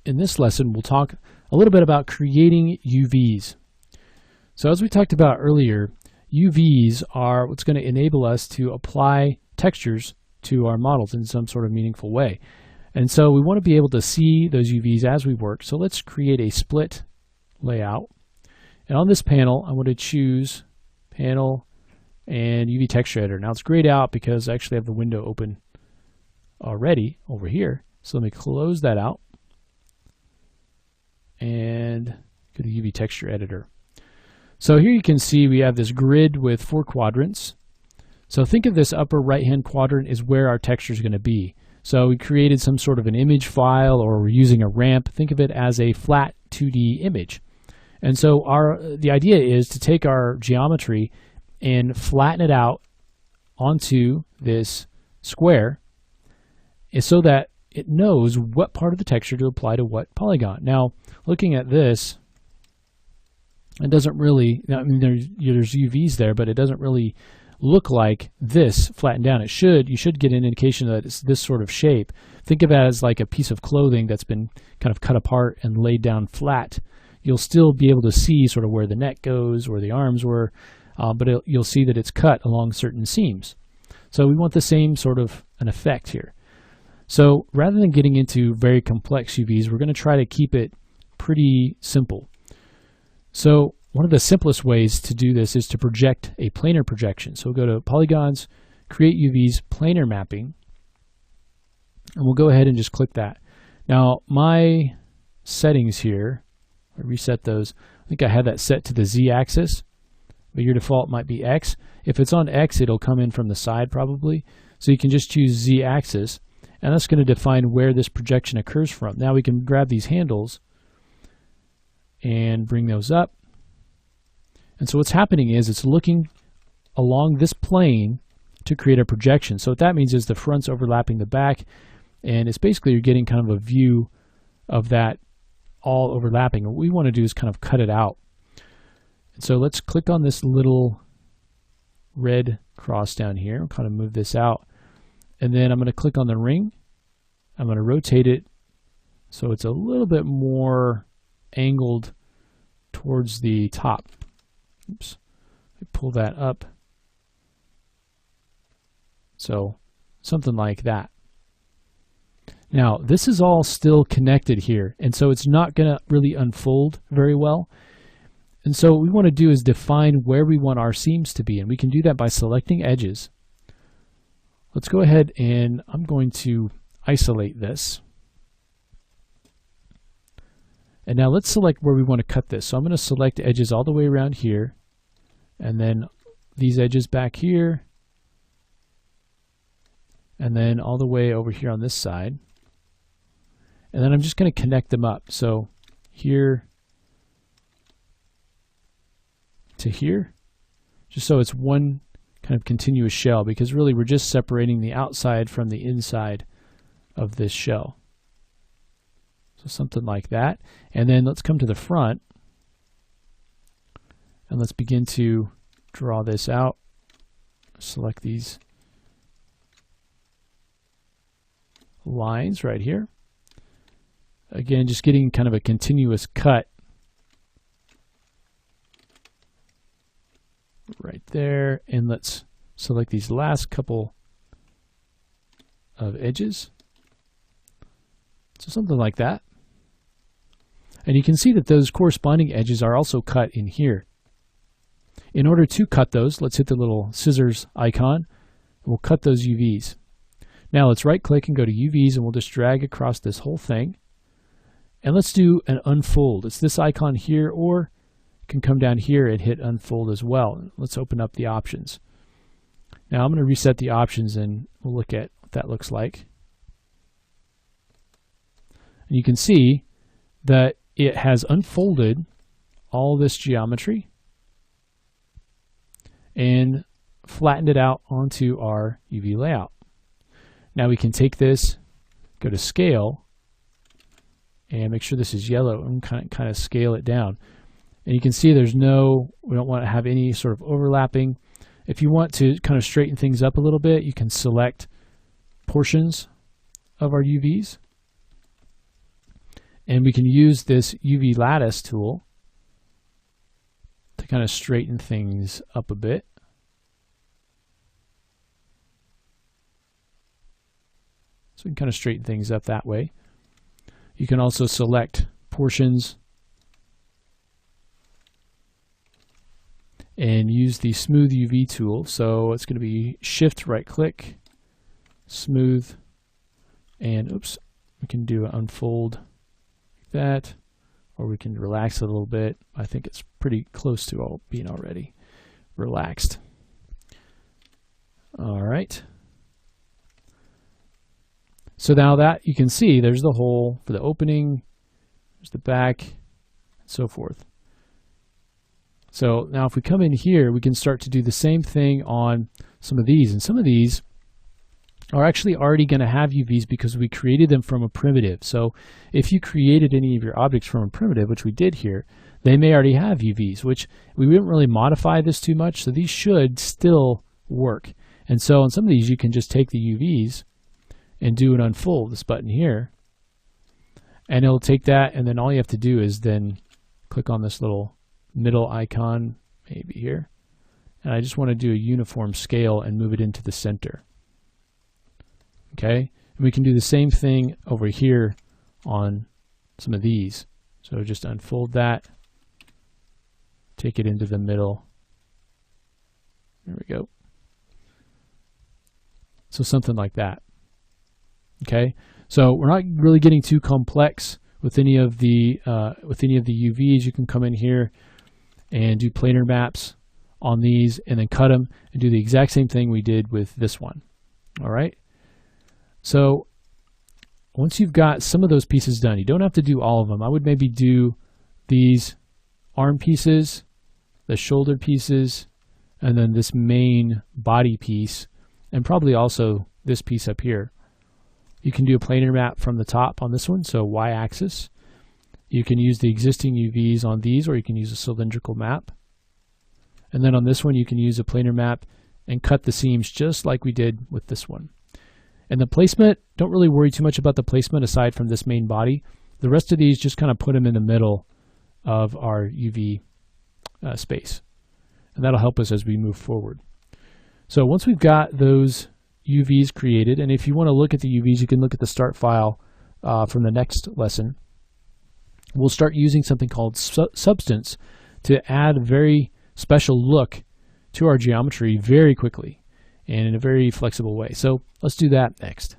in this lesson, we'll talk a little bit about creating UVs. So as we talked about earlier, UVs are what's going to enable us to apply textures to our models in some sort of meaningful way. And so we want to be able to see those UVs as we work. So let's create a split layout. And on this panel, I want to choose Panel and UV Texture Editor. Now it's grayed out because I actually have the window open already over here. So let me close that out and go to UV Texture Editor. So here you can see we have this grid with 4 quadrants. So think of this upper right-hand quadrant is where our texture is going to be. So we created some sort of an image file, or we're using a ramp. Think of it as a flat 2D image. And so the idea is to take our geometry and flatten it out onto this square so that it knows what part of the texture to apply to what polygon. Now, looking at this, it doesn't really, I mean, there's UVs there, but it doesn't really look like this flattened down. You should get an indication that it's this sort of shape. Think of it as like a piece of clothing that's been kind of cut apart and laid down flat. You'll still be able to see sort of where the neck goes, where the arms were, but you'll see that it's cut along certain seams. So we want the same sort of an effect here. So rather than getting into very complex UVs, we're going to try to keep it pretty simple. So one of the simplest ways to do this is to project a planar projection. So we'll go to Polygons, Create UVs, Planar Mapping, and we'll go ahead and just click that. Now my settings here, I reset those. I think I had that set to the Z-axis, but your default might be X. If it's on X, it'll come in from the side probably. So you can just choose Z-axis, and that's going to define where this projection occurs from. Now we can grab these handles and bring those up. And so what's happening is it's looking along this plane to create a projection. So what that means is the front's overlapping the back, and it's basically you're getting kind of a view of that all overlapping. What we want to do is kind of cut it out. And so let's click on this little red cross down here. I'll kind of move this out. And then I'm going to click on the ring. I'm going to rotate it so it's a little bit more angled towards the top. Oops. I pull that up. So something like that. Now this is all still connected here, and so it's not going to really unfold very well. And so what we want to do is define where we want our seams to be, and we can do that by selecting edges. Let's go ahead and I'm going to isolate this. And now let's select where we want to cut this. So I'm going to select edges all the way around here, and then these edges back here, and then all the way over here on this side. And then I'm just going to connect them up. So here to here, just so it's one kind of continuous shell, because really we're just separating the outside from the inside of this shell. So something like that. And then let's come to the front and let's begin to draw this out. Select these lines right here. Again, just getting kind of a continuous cut right there. And let's select these last couple of edges. So something like that. And you can see that those corresponding edges are also cut in here. In order to cut those, let's hit the little scissors icon. We'll cut those UVs. Now let's right click and go to UVs, and we'll just drag across this whole thing. And let's do an unfold. It's this icon here, or you can come down here and hit unfold as well. Let's open up the options. Now I'm going to reset the options and we'll look at what that looks like. And you can see that it has unfolded all this geometry and flattened it out onto our UV layout. Now we can take this, go to scale, and make sure this is yellow, and kind of scale it down. And you can see we don't want to have any sort of overlapping. If you want to kind of straighten things up a little bit, you can select portions of our UVs. And we can use this UV lattice tool to kind of straighten things up a bit. So we can kind of straighten things up that way. You can also select portions and use the smooth UV tool. So it's going to be shift right click, smooth, and oops, we can do an unfold like that, or we can relax it a little bit. I think it's pretty close to all being already relaxed. All right. So now that you can see, there's the hole for the opening, there's the back, and so forth. So now if we come in here, we can start to do the same thing on some of these. And some of these are actually already going to have UVs because we created them from a primitive. So if you created any of your objects from a primitive, which we did here, they may already have UVs, which we didn't really modify this too much. So these should still work. And so on some of these, you can just take the UVs and do an unfold, this button here, and it'll take that, and then all you have to do is then click on this little middle icon, maybe here, and I just want to do a uniform scale and move it into the center. Okay, and we can do the same thing over here on some of these. So just unfold that, take it into the middle. There we go. So something like that. Okay, so we're not really getting too complex with any of the UVs. You can come in here and do planar maps on these, and then cut them and do the exact same thing we did with this one. All right. So once you've got some of those pieces done, you don't have to do all of them. I would maybe do these arm pieces, the shoulder pieces, and then this main body piece, and probably also this piece up here. You can do a planar map from the top on this one, so y-axis. You can use the existing UVs on these, or you can use a cylindrical map. And then on this one, you can use a planar map and cut the seams just like we did with this one. And the placement, don't really worry too much about the placement aside from this main body. The rest of these, just kind of put them in the middle of our UV space. And that'll help us as we move forward. So once we've got those UVs created, and if you want to look at the UVs, you can look at the start file from the next lesson. We'll start using something called Substance to add a very special look to our geometry very quickly and in a very flexible way. So let's do that next.